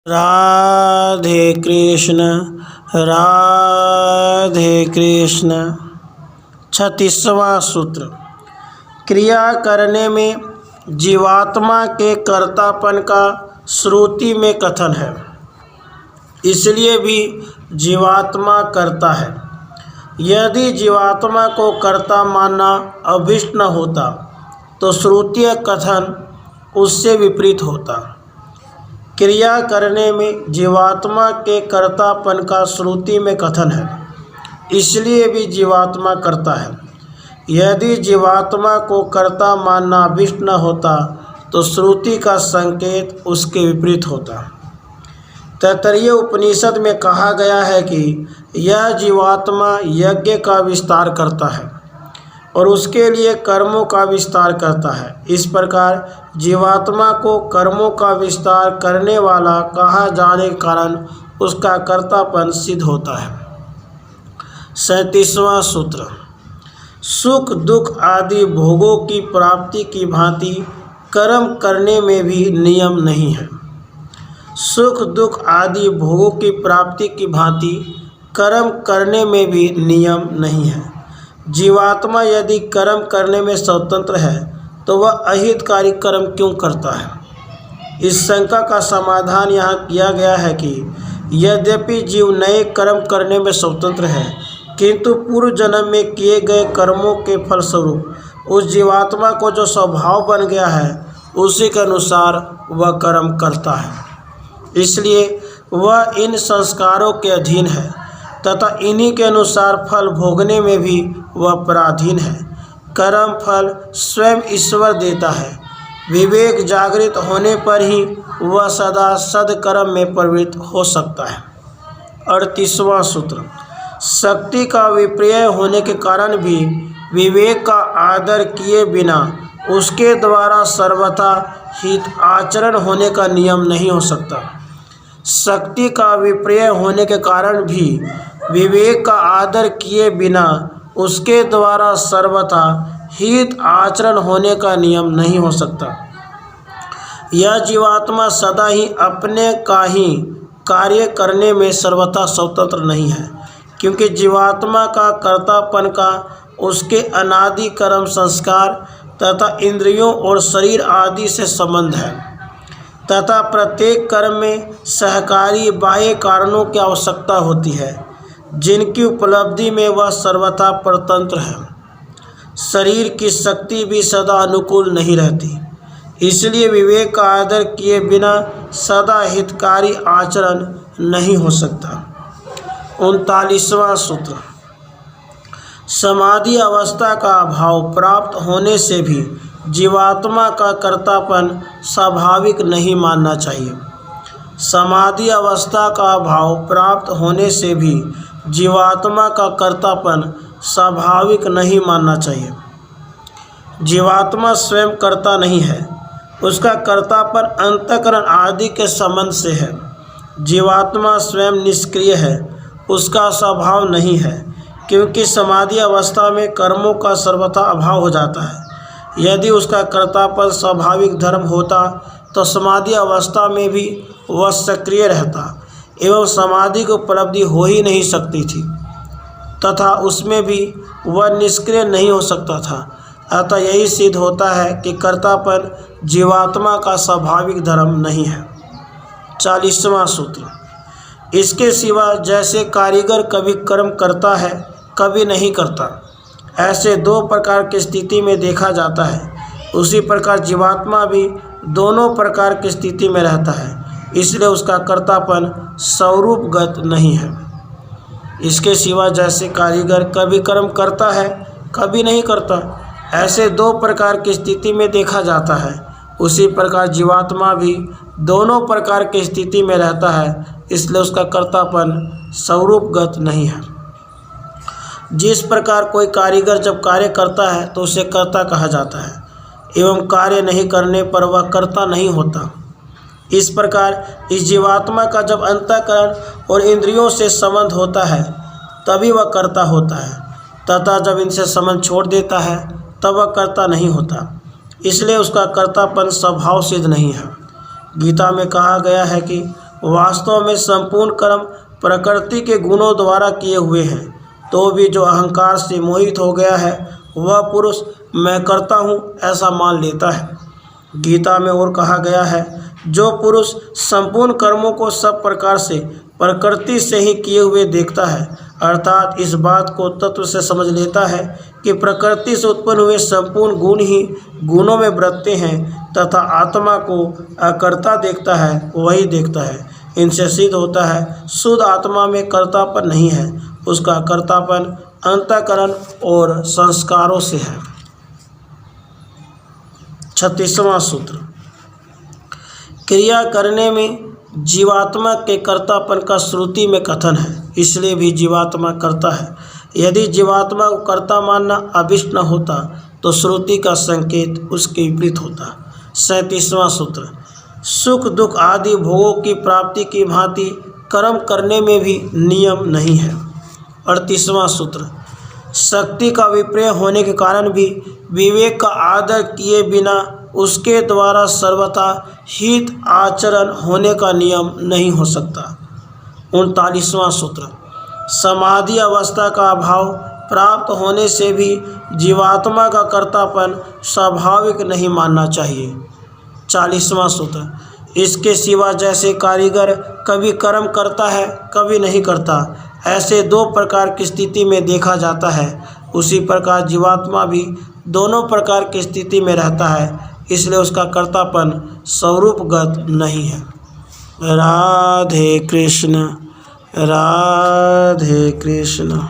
राधे कृष्ण राधे कृष्ण। 36वां सूत्र। क्रिया करने में जीवात्मा के कर्तापन का श्रुति में कथन है, इसलिए भी जीवात्मा करता है। यदि जीवात्मा को कर्ता मानना अभिष्ट न होता तो श्रुतीय कथन उससे विपरीत होता। क्रिया करने में जीवात्मा के कर्तापन का श्रुति में कथन है, इसलिए भी जीवात्मा करता है। यदि जीवात्मा को कर्ता मानना अभिष्ट न होता तो श्रुति का संकेत उसके विपरीत होता। तैत्तरीय उपनिषद में कहा गया है कि यह जीवात्मा यज्ञ का विस्तार करता है और उसके लिए कर्मों का विस्तार करता है। इस प्रकार जीवात्मा को कर्मों का विस्तार करने वाला कहा जाने के कारण उसका कर्तापन सिद्ध होता है। 37वां सूत्र। सुख दुख आदि भोगों की प्राप्ति की भांति कर्म करने में भी नियम नहीं है। सुख दुख आदि भोगों की प्राप्ति की भांति कर्म करने में भी नियम नहीं है। जीवात्मा यदि कर्म करने में स्वतंत्र है तो वह अहितकारी कर्म क्यों करता है। इस शंका का समाधान यहाँ किया गया है कि यद्यपि जीव नए कर्म करने में स्वतंत्र है, किंतु पूर्व जन्म में किए गए कर्मों के फलस्वरूप उस जीवात्मा को जो स्वभाव बन गया है उसी के अनुसार वह कर्म करता है। इसलिए वह इन संस्कारों के अधीन है तथा इन्हीं के अनुसार फल भोगने में भी वह पराधीन है। कर्म फल स्वयं ईश्वर देता है। विवेक जागृत होने पर ही वह सदा सदकर्म में प्रवृत्त हो सकता है। 38वां सूत्र। शक्ति का विपर्य होने के कारण भी विवेक का आदर किए बिना उसके द्वारा सर्वथा हित आचरण होने का नियम नहीं हो सकता। शक्ति का विपर्य होने के कारण भी विवेक का आदर किए बिना उसके द्वारा सर्वथा हित आचरण होने का नियम नहीं हो सकता। यह जीवात्मा सदा ही अपने का ही कार्य करने में सर्वथा स्वतंत्र नहीं है, क्योंकि जीवात्मा का कर्तापन का उसके अनादि कर्म संस्कार तथा इंद्रियों और शरीर आदि से संबंध है तथा प्रत्येक कर्म में सहकारी बाह्य कारणों की आवश्यकता होती है, जिनकी उपलब्धि में वह सर्वथा परतंत्र है। शरीर की शक्ति भी सदा अनुकूल नहीं रहती, इसलिए विवेक का आदर किए बिना सदा हितकारी आचरण नहीं हो सकता। 39वां सूत्र। समाधि अवस्था का अभाव प्राप्त होने से भी जीवात्मा का कर्तापन स्वाभाविक नहीं मानना चाहिए। समाधि अवस्था का अभाव प्राप्त होने से भी जीवात्मा का कर्तापन स्वाभाविक नहीं मानना चाहिए। जीवात्मा स्वयं कर्ता नहीं है, उसका कर्तापन अंतःकरण आदि के संबंध से है। जीवात्मा स्वयं निष्क्रिय है, उसका स्वभाव नहीं है, क्योंकि समाधि अवस्था में कर्मों का सर्वथा अभाव हो जाता है। यदि उसका कर्तापन स्वाभाविक धर्म होता तो समाधि अवस्था में भी वह सक्रिय रहता एवं समाधि की उपलब्धि हो ही नहीं सकती थी तथा उसमें भी वह निष्क्रिय नहीं हो सकता था। अतः यही सिद्ध होता है कि कर्तापन जीवात्मा का स्वाभाविक धर्म नहीं है। 40वां सूत्र। इसके सिवा जैसे कारीगर कभी कर्म करता है कभी नहीं करता, ऐसे दो प्रकार की स्थिति में देखा जाता है, उसी प्रकार जीवात्मा भी दोनों प्रकार की स्थिति में रहता है, इसलिए उसका कर्तापन स्वरूपगत नहीं है। इसके सिवा जैसे कारीगर कभी कर्म करता है कभी नहीं करता, ऐसे दो प्रकार की स्थिति में देखा जाता है, उसी प्रकार जीवात्मा भी दोनों प्रकार की स्थिति में रहता है, इसलिए उसका कर्तापन स्वरूपगत नहीं है। जिस प्रकार कोई कारीगर जब कार्य करता है तो उसे कर्ता कहा जाता है एवं कार्य नहीं करने पर वह कर्ता नहीं होता, इस प्रकार इस जीवात्मा का जब अंतःकरण और इंद्रियों से संबंध होता है तभी वह कर्ता होता है तथा जब इनसे संबंध छोड़ देता है तब वह कर्ता नहीं होता, इसलिए उसका कर्तापन स्वभाव सिद्ध नहीं है। गीता में कहा गया है कि वास्तव में संपूर्ण कर्म प्रकृति के गुणों द्वारा किए हुए हैं, तो भी जो अहंकार से मोहित हो गया है वह पुरुष मैं करता हूँ ऐसा मान लेता है। गीता में और कहा गया है, जो पुरुष संपूर्ण कर्मों को सब प्रकार से प्रकृति से ही किए हुए देखता है, अर्थात इस बात को तत्व से समझ लेता है कि प्रकृति से उत्पन्न हुए संपूर्ण गुण ही गुणों में बरतते हैं तथा आत्मा को अकर्ता देखता है, वही देखता है। इनसे सिद्ध होता है शुद्ध आत्मा में कर्तापन नहीं है, उसका कर्तापन अंतःकरण और संस्कारों से है। 36वां सूत्र, क्रिया करने में जीवात्मा के कर्तापन का श्रुति में कथन है, इसलिए भी जीवात्मा करता है। यदि जीवात्मा को कर्ता मानना अभिष्ट न होता तो श्रुति का संकेत उसके विपरीत होता। 37वां सूत्र, सुख दुख आदि भोगों की प्राप्ति की भांति कर्म करने में भी नियम नहीं है। 38वां सूत्र, शक्ति का विपर्य होने के कारण भी विवेक का आदर किए बिना उसके द्वारा सर्वथा हित आचरण होने का नियम नहीं हो सकता। 39वां सूत्र, समाधि अवस्था का अभाव प्राप्त होने से भी जीवात्मा का कर्तापन स्वाभाविक नहीं मानना चाहिए। 40वां सूत्र, इसके सिवा जैसे कारीगर कभी कर्म करता है कभी नहीं करता, ऐसे दो प्रकार की स्थिति में देखा जाता है, उसी प्रकार जीवात्मा भी दोनों प्रकार की स्थिति में रहता है, इसलिए उसका कर्तापन स्वरूपगत नहीं है। राधे कृष्ण राधे कृष्ण।